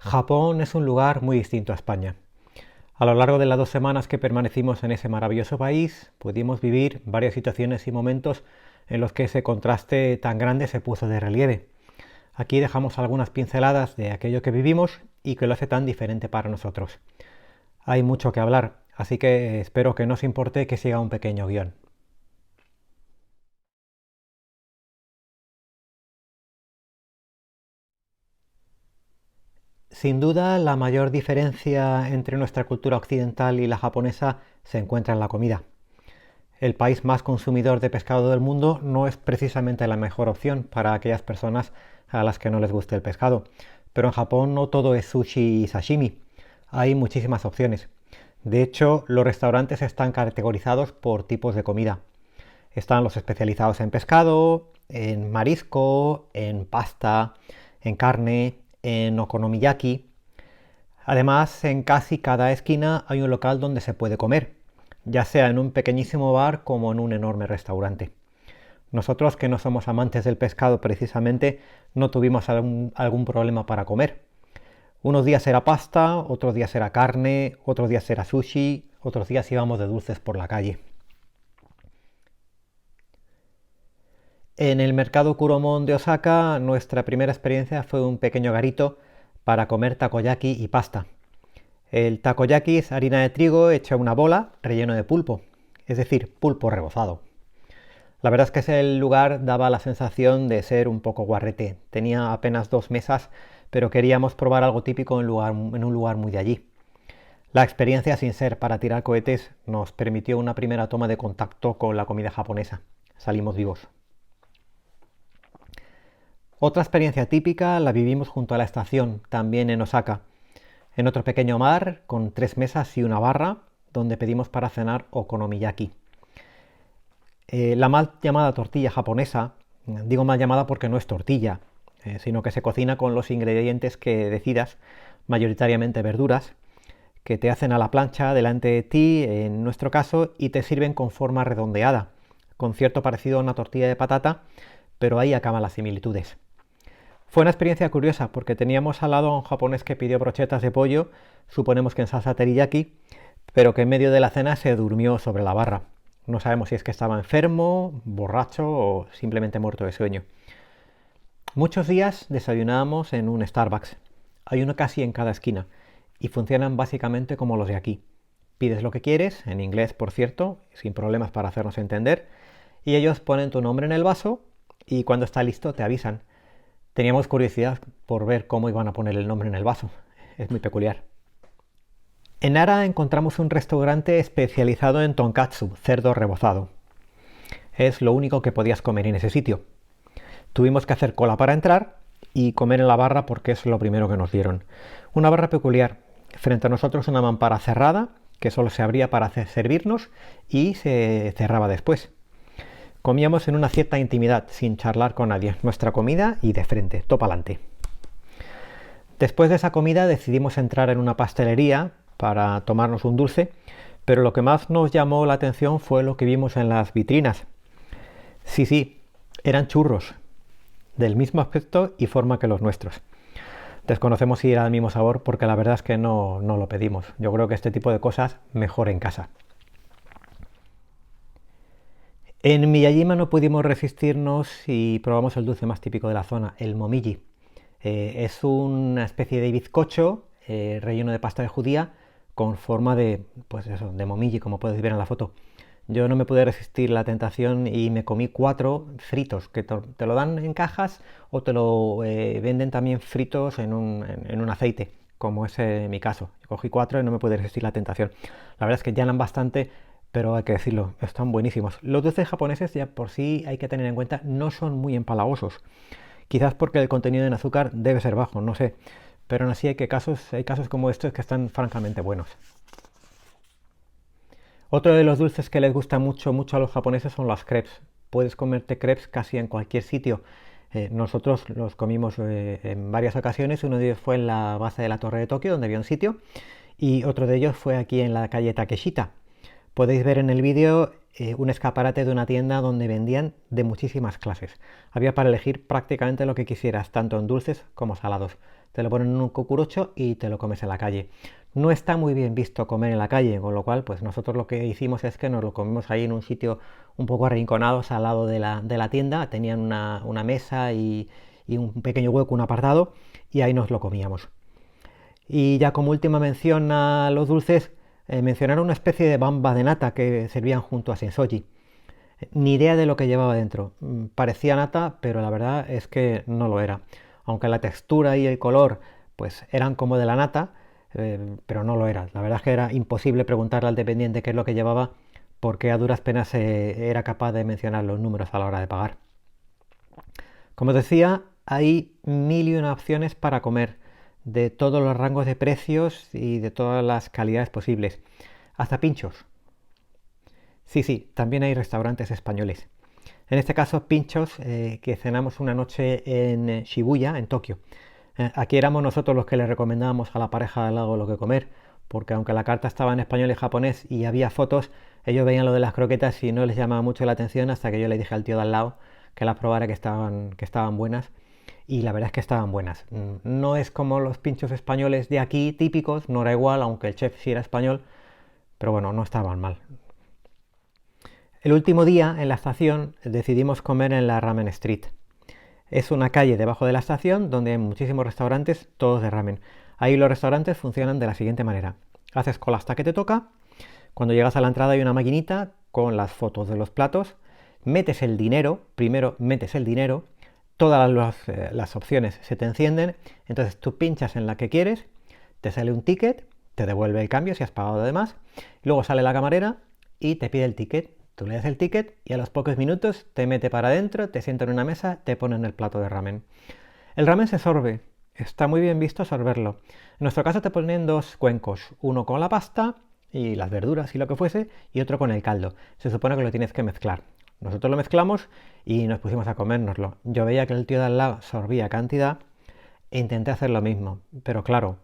Japón es un lugar muy distinto a España. A lo largo de las 2 semanas que permanecimos en ese maravilloso país, pudimos vivir varias situaciones y momentos en los que ese contraste tan grande se puso de relieve. Aquí dejamos algunas pinceladas de aquello que vivimos y que lo hace tan diferente para nosotros. Hay mucho que hablar, así que espero que no os importe que siga un pequeño guión. Sin duda, la mayor diferencia entre nuestra cultura occidental y la japonesa se encuentra en la comida. El país más consumidor de pescado del mundo no es precisamente la mejor opción para aquellas personas a las que no les guste el pescado. Pero en Japón no todo es sushi y sashimi. Hay muchísimas opciones. De hecho, los restaurantes están categorizados por tipos de comida. Están los especializados en pescado, en marisco, en pasta, en carne, en okonomiyaki. Además, en casi cada esquina hay un local donde se puede comer, ya sea en un pequeñísimo bar como en un enorme restaurante. Nosotros, que no somos amantes del pescado precisamente, no tuvimos algún problema para comer. Unos días era pasta, otros días era carne, otros días era sushi, otros días íbamos de dulces por la calle. En el mercado Kuromon de Osaka, nuestra primera experiencia fue un pequeño garito para comer takoyaki y pasta. El takoyaki es harina de trigo hecha una bola relleno de pulpo, es decir, pulpo rebozado. La verdad es que ese lugar daba la sensación de ser un poco guarrete. Tenía apenas 2 mesas, pero queríamos probar algo típico en un lugar muy de allí. La experiencia, sin ser para tirar cohetes, nos permitió una primera toma de contacto con la comida japonesa. Salimos vivos. Otra experiencia típica la vivimos junto a la estación, también en Osaka, en otro pequeño bar con 3 mesas y una barra, donde pedimos para cenar okonomiyaki. La mal llamada tortilla japonesa, digo mal llamada porque no es tortilla, sino que se cocina con los ingredientes que decidas, mayoritariamente verduras, que te hacen a la plancha delante de ti, en nuestro caso, y te sirven con forma redondeada, con cierto parecido a una tortilla de patata, pero ahí acaban las similitudes. Fue una experiencia curiosa porque teníamos al lado a un japonés que pidió brochetas de pollo, suponemos que en salsa teriyaki, pero que en medio de la cena se durmió sobre la barra. No sabemos si es que estaba enfermo, borracho o simplemente muerto de sueño. Muchos días desayunábamos en un Starbucks. Hay uno casi en cada esquina y funcionan básicamente como los de aquí. Pides lo que quieres, en inglés por cierto, sin problemas para hacernos entender, y ellos ponen tu nombre en el vaso y cuando está listo te avisan. Teníamos curiosidad por ver cómo iban a poner el nombre en el vaso. Es muy peculiar. En Nara encontramos un restaurante especializado en tonkatsu, cerdo rebozado. Es lo único que podías comer en ese sitio. Tuvimos que hacer cola para entrar y comer en la barra porque es lo primero que nos dieron. Una barra peculiar. Frente a nosotros una mampara cerrada que solo se abría para servirnos y se cerraba después. Comíamos en una cierta intimidad, sin charlar con nadie. Nuestra comida y de frente, todo para adelante. Después de esa comida decidimos entrar en una pastelería para tomarnos un dulce, pero lo que más nos llamó la atención fue lo que vimos en las vitrinas. Sí, eran churros, del mismo aspecto y forma que los nuestros. Desconocemos si era del mismo sabor porque la verdad es que no lo pedimos. Yo creo que este tipo de cosas mejor en casa. En Miyajima no pudimos resistirnos y probamos el dulce más típico de la zona, el momiji. Es una especie de bizcocho relleno de pasta de judía con forma de, pues eso, de momiji, como puedes ver en la foto. Yo no me pude resistir la tentación y me comí 4 fritos, que te lo dan en cajas o te lo venden también fritos en un aceite, como es mi caso. Yo cogí 4 y no me pude resistir la tentación. La verdad es que llenan bastante, pero hay que decirlo, están buenísimos. Los dulces japoneses ya por sí hay que tener en cuenta, no son muy empalagosos. Quizás porque el contenido en azúcar debe ser bajo, no sé. Pero aún así hay casos como estos que están francamente buenos. Otro de los dulces que les gusta mucho a los japoneses son las crepes. Puedes comerte crepes casi en cualquier sitio. Nosotros los comimos en varias ocasiones. Uno de ellos fue en la base de la Torre de Tokio, donde había un sitio. Y otro de ellos fue aquí en la calle Takeshita. Podéis ver en el vídeo un escaparate de una tienda donde vendían de muchísimas clases. Había para elegir prácticamente lo que quisieras, tanto en dulces como salados. te lo ponen en un cucurucho y te lo comes en la calle. No está muy bien visto comer en la calle, con lo cual pues nosotros lo que hicimos es que nos lo comimos ahí en un sitio un poco arrinconados al lado de la tienda. Tenían una mesa y un pequeño hueco, un apartado, y ahí nos lo comíamos. Y ya como última mención a los dulces, mencionaron una especie de bamba de nata que servían junto a sensoji. Ni idea de lo que llevaba dentro. Parecía nata, pero la verdad es que no lo era. Aunque la textura y el color pues eran como de la nata, pero no lo era. La verdad es que era imposible preguntarle al dependiente qué es lo que llevaba, porque a duras penas era capaz de mencionar los números a la hora de pagar. Como os decía, hay mil y una opciones para comer, de todos los rangos de precios y de todas las calidades posibles. Hasta pinchos. Sí, sí, también hay restaurantes españoles. En este caso, pinchos, que cenamos una noche en Shibuya, en Tokio. Aquí éramos nosotros los que le recomendábamos a la pareja de al lado lo que comer, porque aunque la carta estaba en español y japonés y había fotos, ellos veían lo de las croquetas y no les llamaba mucho la atención hasta que yo le dije al tío de al lado que las probara, que estaban buenas. Y la verdad es que estaban buenas. No es como los pinchos españoles de aquí típicos, no era igual, aunque el chef sí era español, pero bueno, no estaban mal. El último día en la estación decidimos comer en la Ramen Street. Es una calle debajo de la estación donde hay muchísimos restaurantes, todos de ramen. Ahí los restaurantes funcionan de la siguiente manera. Haces cola hasta que te toca. Cuando llegas a la entrada hay una maquinita con las fotos de los platos. Metes el dinero, primero metes el dinero, todas las opciones se te encienden, entonces tú pinchas en la que quieres, te sale un ticket, te devuelve el cambio si has pagado de más, luego sale la camarera y te pide el ticket. Tú le das el ticket y a los pocos minutos te mete para adentro, te sienta en una mesa, te ponen el plato de ramen. El ramen se sorbe, está muy bien visto sorberlo. En nuestro caso te ponen dos cuencos, uno con la pasta y las verduras y lo que fuese, y otro con el caldo. Se supone que lo tienes que mezclar. Nosotros lo mezclamos y nos pusimos a comérnoslo. Yo veía que el tío de al lado sorbía cantidad e intenté hacer lo mismo, pero claro,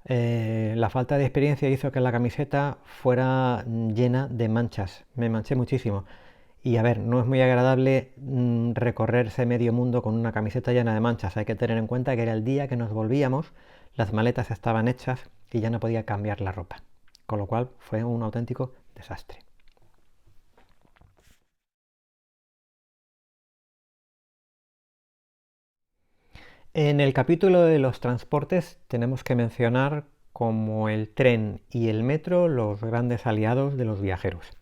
la falta de experiencia hizo que la camiseta fuera llena de manchas. Me manché muchísimo. Y a ver, no es muy agradable recorrerse medio mundo con una camiseta llena de manchas. Hay que tener en cuenta que era el día que nos volvíamos, las maletas estaban hechas y ya no podía cambiar la ropa. Con lo cual fue un auténtico desastre. En el capítulo de los transportes tenemos que mencionar como el tren y el metro los grandes aliados de los viajeros.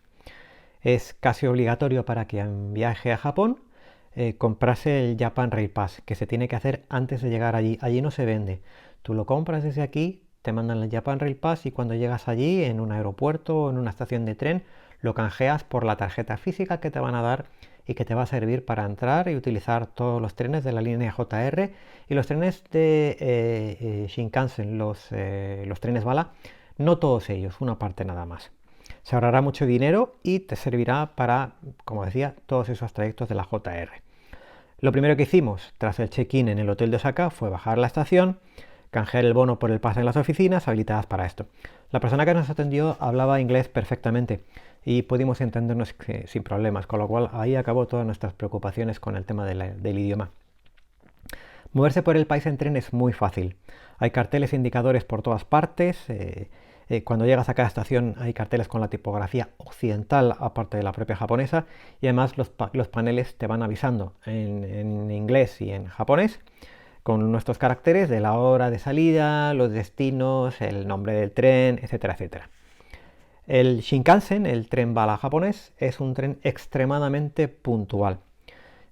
Es casi obligatorio para quien viaje a Japón comprarse el Japan Rail Pass, que se tiene que hacer antes de llegar allí. Allí no se vende. Tú lo compras desde aquí, te mandan el Japan Rail Pass y cuando llegas allí, en un aeropuerto o en una estación de tren, lo canjeas por la tarjeta física que te van a dar y que te va a servir para entrar y utilizar todos los trenes de la línea JR y los trenes de Shinkansen, los trenes bala, no todos ellos, una parte nada más. Se ahorrará mucho dinero y te servirá para, como decía, todos esos trayectos de la JR. Lo primero que hicimos tras el check-in en el hotel de Osaka fue bajar la estación, canjear el bono por el pase en las oficinas habilitadas para esto. La persona que nos atendió hablaba inglés perfectamente y pudimos entendernos sin problemas, con lo cual ahí acabó todas nuestras preocupaciones con el tema del idioma. Moverse por el país en tren es muy fácil. Hay carteles e indicadores por todas partes. Cuando llegas a cada estación hay carteles con la tipografía occidental, aparte de la propia japonesa, y además los paneles te van avisando en inglés y en japonés con nuestros caracteres de la hora de salida, los destinos, el nombre del tren, etcétera, etcétera. El Shinkansen, el tren bala japonés, es un tren extremadamente puntual.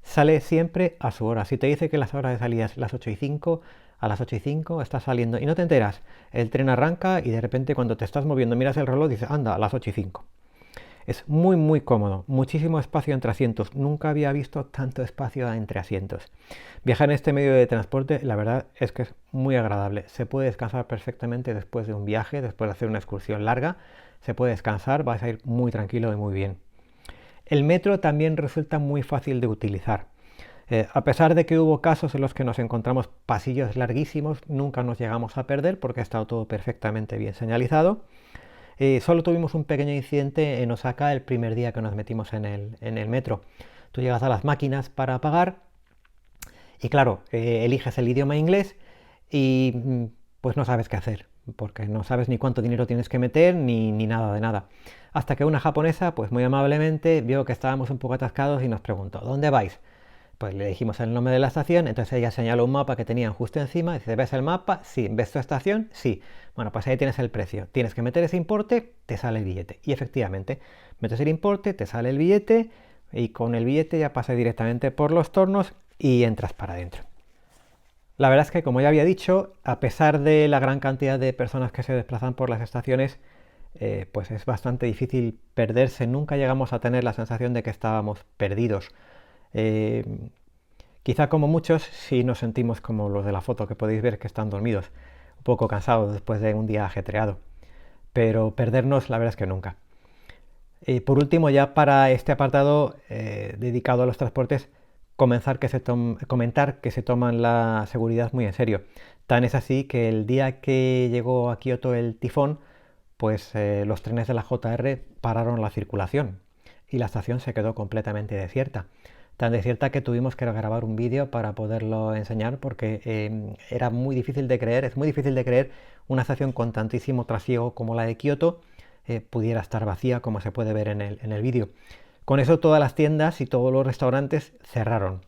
Sale siempre a su hora. Si te dice que las horas de salida es las 8:05, a las 8:05 estás saliendo y no te enteras. El tren arranca y de repente cuando te estás moviendo miras el reloj y dices, anda, a las 8:05. Es muy muy cómodo, muchísimo espacio entre asientos. Nunca había visto tanto espacio entre asientos. Viajar en este medio de transporte, la verdad es que es muy agradable. Se puede descansar perfectamente después de un viaje, después de hacer una excursión larga. Se puede descansar, vas a ir muy tranquilo y muy bien. El metro también resulta muy fácil de utilizar. A pesar de que hubo casos en los que nos encontramos pasillos larguísimos, nunca nos llegamos a perder porque ha estado todo perfectamente bien señalizado. Solo tuvimos un pequeño incidente en Osaka el primer día que nos metimos en el metro. Tú llegas a las máquinas para pagar y claro, eliges el idioma inglés y pues no sabes qué hacer, porque no sabes ni cuánto dinero tienes que meter ni nada de nada. Hasta que una japonesa, pues muy amablemente, vio que estábamos un poco atascados y nos preguntó, ¿dónde vais? Pues le dijimos el nombre de la estación, entonces ella señaló un mapa que tenían justo encima, dice, ¿ves el mapa? Sí. ¿Ves tu estación? Sí. Bueno, pues ahí tienes el precio. Tienes que meter ese importe, te sale el billete. Y efectivamente, metes el importe, te sale el billete y con el billete ya pasas directamente por los tornos y entras para adentro. La verdad es que, como ya había dicho, a pesar de la gran cantidad de personas que se desplazan por las estaciones, pues es bastante difícil perderse. Nunca llegamos a tener la sensación de que estábamos perdidos. Eh, Quizá como muchos sí nos sentimos como los de la foto que podéis ver que están dormidos, un poco cansados después de un día ajetreado, pero perdernos la verdad es que nunca. Y por último, ya para este apartado dedicado a los transportes, comentar que se toman la seguridad muy en serio. Tan es así que el día que llegó a Kioto el tifón, pues los trenes de la JR pararon la circulación y la estación se quedó completamente desierta. Tan desierta que tuvimos que grabar un vídeo para poderlo enseñar porque era muy difícil de creer, es muy difícil de creer una estación con tantísimo trasiego como la de Kioto pudiera estar vacía como se puede ver en el vídeo. Con eso todas las tiendas y todos los restaurantes cerraron.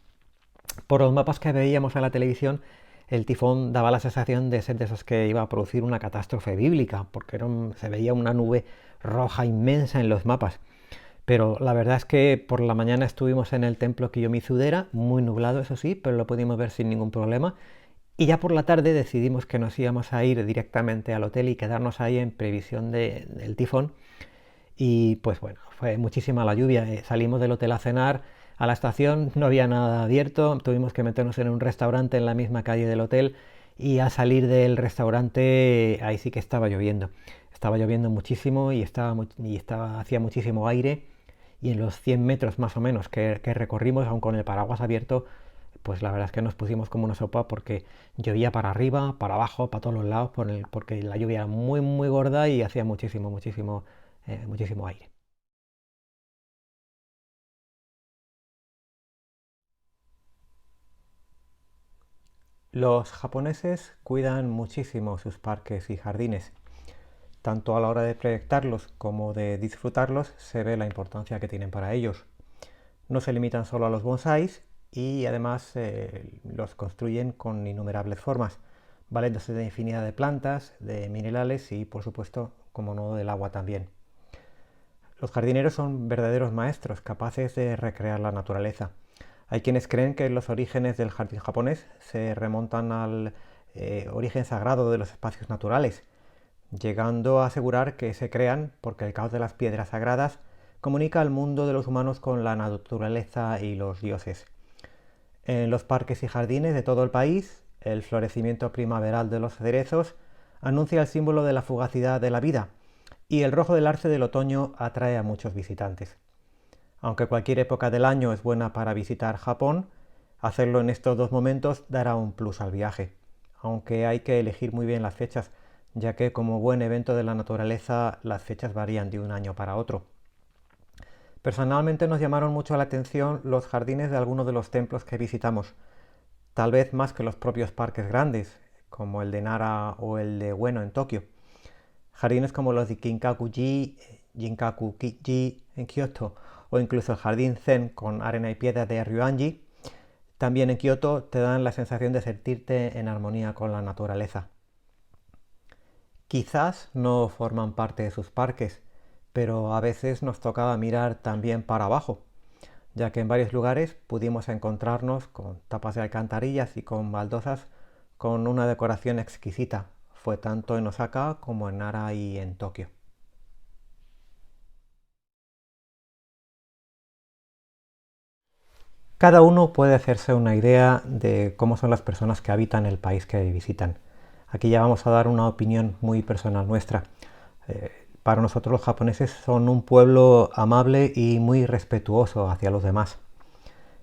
Por los mapas que veíamos en la televisión, el tifón daba la sensación de ser de esos que iba a producir una catástrofe bíblica, porque se veía una nube roja inmensa en los mapas. Pero la verdad es que por la mañana estuvimos en el templo Kiyomizu-dera, muy nublado eso sí, pero lo pudimos ver sin ningún problema. Y ya por la tarde decidimos que nos íbamos a ir directamente al hotel y quedarnos ahí en previsión del tifón. Y pues bueno, fue muchísima la lluvia. Salimos del hotel a cenar, a la estación no había nada abierto, tuvimos que meternos en un restaurante en la misma calle del hotel y al salir del restaurante ahí sí que estaba lloviendo. Estaba lloviendo muchísimo y hacía muchísimo aire y en los 100 metros más o menos que recorrimos, aun con el paraguas abierto, pues la verdad es que nos pusimos como una sopa porque llovía para arriba, para abajo, para todos los lados, porque la lluvia era muy, muy gorda y hacía muchísimo aire. Los japoneses cuidan muchísimo sus parques y jardines. Tanto a la hora de proyectarlos como de disfrutarlos se ve la importancia que tienen para ellos. No se limitan solo a los bonsáis y además los construyen con innumerables formas, valiéndose de infinidad de plantas, de minerales y por supuesto, como no, del agua también. Los jardineros son verdaderos maestros, capaces de recrear la naturaleza. Hay quienes creen que los orígenes del jardín japonés se remontan al origen sagrado de los espacios naturales, llegando a asegurar que se crean porque el caos de las piedras sagradas comunica al mundo de los humanos con la naturaleza y los dioses. En los parques y jardines de todo el país, el florecimiento primaveral de los cerezos anuncia el símbolo de la fugacidad de la vida, y el rojo del arce del otoño atrae a muchos visitantes. Aunque cualquier época del año es buena para visitar Japón, hacerlo en estos dos momentos dará un plus al viaje, aunque hay que elegir muy bien las fechas, ya que como buen evento de la naturaleza las fechas varían de un año para otro. Personalmente nos llamaron mucho la atención los jardines de algunos de los templos que visitamos, tal vez más que los propios parques grandes, como el de Nara o el de Ueno en Tokio. Jardines como los de Kinkaku-ji, Jinkaku-ji en Kioto o incluso el jardín Zen con arena y piedra de Ryoanji, también en Kioto te dan la sensación de sentirte en armonía con la naturaleza. Quizás no forman parte de sus parques, pero a veces nos tocaba mirar también para abajo, ya que en varios lugares pudimos encontrarnos con tapas de alcantarillas y con baldosas con una decoración exquisita. Fue tanto en Osaka como en Nara y en Tokio. Cada uno puede hacerse una idea de cómo son las personas que habitan el país que visitan. Aquí ya vamos a dar una opinión muy personal nuestra. Para nosotros los japoneses son un pueblo amable y muy respetuoso hacia los demás.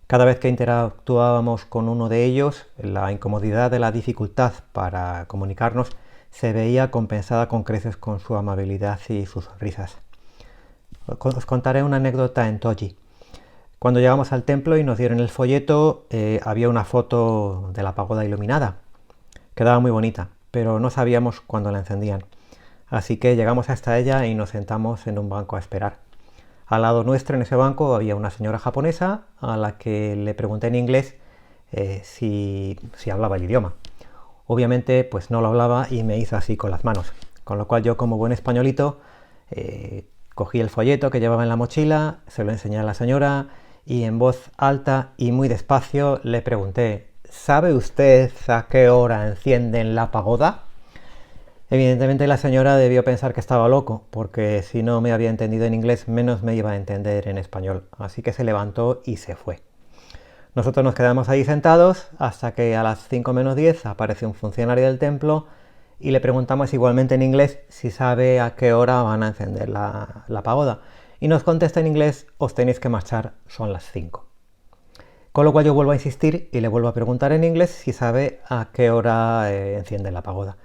Cada vez que interactuábamos con uno de ellos, la incomodidad de la dificultad para comunicarnos se veía compensada con creces con su amabilidad y sus risas. Os contaré una anécdota en Toji. Cuando llegamos al templo y nos dieron el folleto, había una foto de la pagoda iluminada. Quedaba muy bonita, pero no sabíamos cuándo la encendían. Así que llegamos hasta ella y nos sentamos en un banco a esperar. Al lado nuestro, en ese banco, había una señora japonesa a la que le pregunté en inglés si hablaba el idioma. Obviamente, pues no lo hablaba y me hizo así con las manos. Con lo cual yo, como buen españolito, cogí el folleto que llevaba en la mochila, se lo enseñé a la señora y en voz alta y muy despacio le pregunté: ¿sabe usted a qué hora encienden la pagoda? Evidentemente la señora debió pensar que estaba loco, porque si no me había entendido en inglés, menos me iba a entender en español. Así que se levantó y se fue. Nosotros nos quedamos ahí sentados hasta que a las 5 menos 10 apareció un funcionario del templo y le preguntamos igualmente en inglés si sabe a qué hora van a encender la pagoda. Y nos contesta en inglés: os tenéis que marchar, son las 5. Con lo cual yo vuelvo a insistir y le vuelvo a preguntar en inglés si sabe a qué hora enciende la pagoda.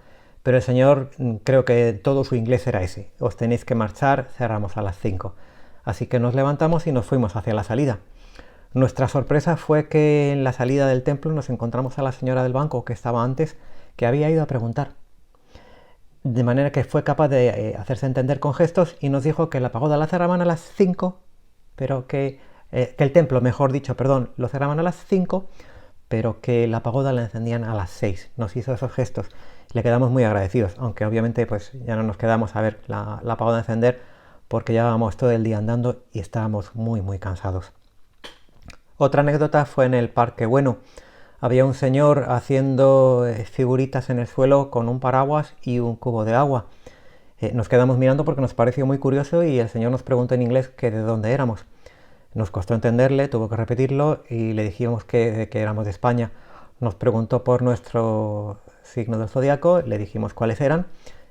Pero el señor, creo que todo su inglés era ese: os tenéis que marchar, cerramos a las 5. Así que nos levantamos y nos fuimos hacia la salida. Nuestra sorpresa fue que en la salida del templo nos encontramos a la señora del banco que estaba antes, que había ido a preguntar. De manera que fue capaz de hacerse entender con gestos y nos dijo que la pagoda la cerraban a las 5, pero que el templo, mejor dicho, perdón, lo cerraban a las 5, pero que la pagoda la encendían a las 6. Nos hizo esos gestos. Le quedamos muy agradecidos, aunque obviamente pues ya no nos quedamos a ver la pagoda encender porque llevábamos todo el día andando y estábamos muy cansados. Otra anécdota fue en el Parque Bueno. Había un señor haciendo figuritas en el suelo con un paraguas y un cubo de agua. Nos quedamos mirando porque nos pareció muy curioso y el señor nos preguntó en inglés que de dónde éramos. Nos costó entenderle, tuvo que repetirlo y le dijimos que éramos de España. Nos preguntó por nuestro signo del zodiaco, le dijimos cuáles eran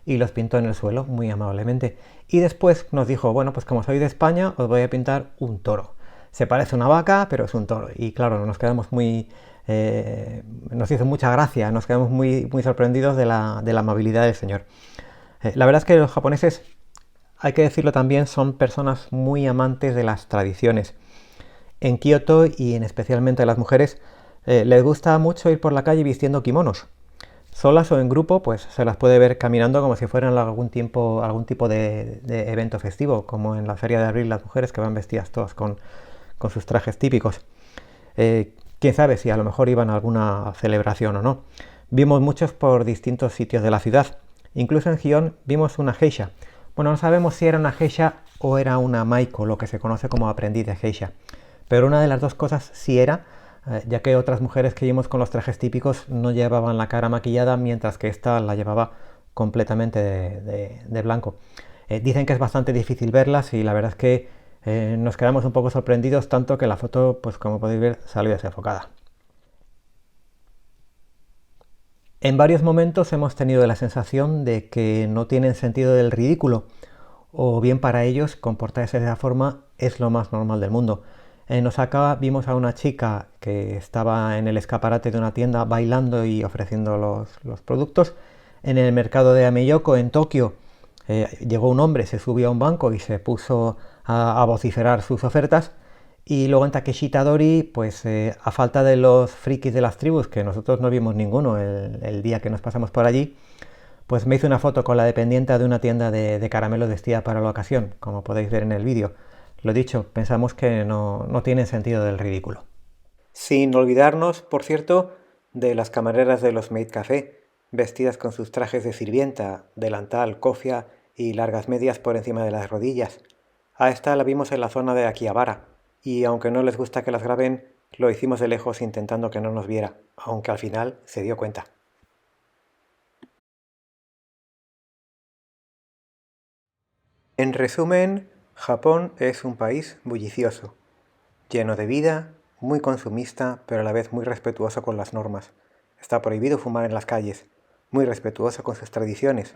y los pintó en el suelo muy amablemente. Y después nos dijo: bueno, pues como soy de España, os voy a pintar un toro. Se parece a una vaca, pero es un toro. Y claro, nos quedamos nos hizo mucha gracia, nos quedamos muy sorprendidos de la amabilidad del señor. La verdad es que los japoneses, hay que decirlo también, son personas muy amantes de las tradiciones. En Kioto, y en especialmente a las mujeres, les gusta mucho ir por la calle vistiendo kimonos. Solas o en grupo, pues se las puede ver caminando como si fueran algún tipo de evento festivo, como en la Feria de Abril las mujeres que van vestidas todas con sus trajes típicos. Quién sabe si a lo mejor iban a alguna celebración o no. Vimos muchos por distintos sitios de la ciudad. Incluso en Gion vimos una geisha. Bueno, no sabemos si era una geisha o era una maiko, lo que se conoce como aprendiz de geisha. Pero una de las dos cosas sí era, ya que otras mujeres que vimos con los trajes típicos no llevaban la cara maquillada, mientras que esta la llevaba completamente de blanco. Dicen que es bastante difícil verlas y la verdad es que nos quedamos un poco sorprendidos, tanto que la foto, pues como podéis ver, salió desenfocada. En varios momentos hemos tenido la sensación de que no tienen sentido del ridículo, o bien para ellos comportarse de esa forma es lo más normal del mundo. En Osaka vimos a una chica que estaba en el escaparate de una tienda bailando y ofreciendo los productos. En el mercado de Ameyoko, en Tokio, llegó un hombre, se subió a un banco y se puso a vociferar sus ofertas. Y luego en Takeshi Tadori, pues a falta de los frikis de las tribus, que nosotros no vimos ninguno el día que nos pasamos por allí, pues me hice una foto con la dependiente de una tienda de caramelos vestida para la ocasión, como podéis ver en el vídeo. Lo dicho, pensamos que no tiene sentido del ridículo. Sin olvidarnos, por cierto, de las camareras de los Maid Café, vestidas con sus trajes de sirvienta, delantal, cofia y largas medias por encima de las rodillas. A esta la vimos en la zona de Akihabara, y aunque no les gusta que las graben, lo hicimos de lejos intentando que no nos viera, aunque al final se dio cuenta. En resumen, Japón es un país bullicioso, lleno de vida, muy consumista, pero a la vez muy respetuoso con las normas. Está prohibido fumar en las calles, muy respetuoso con sus tradiciones,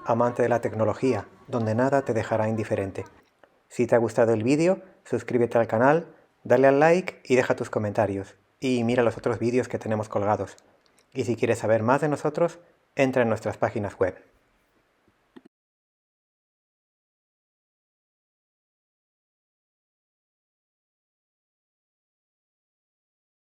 amante de la tecnología, donde nada te dejará indiferente. Si te ha gustado el vídeo, suscríbete al canal, dale al like y deja tus comentarios. Y mira los otros vídeos que tenemos colgados. Y si quieres saber más de nosotros, entra en nuestras páginas web.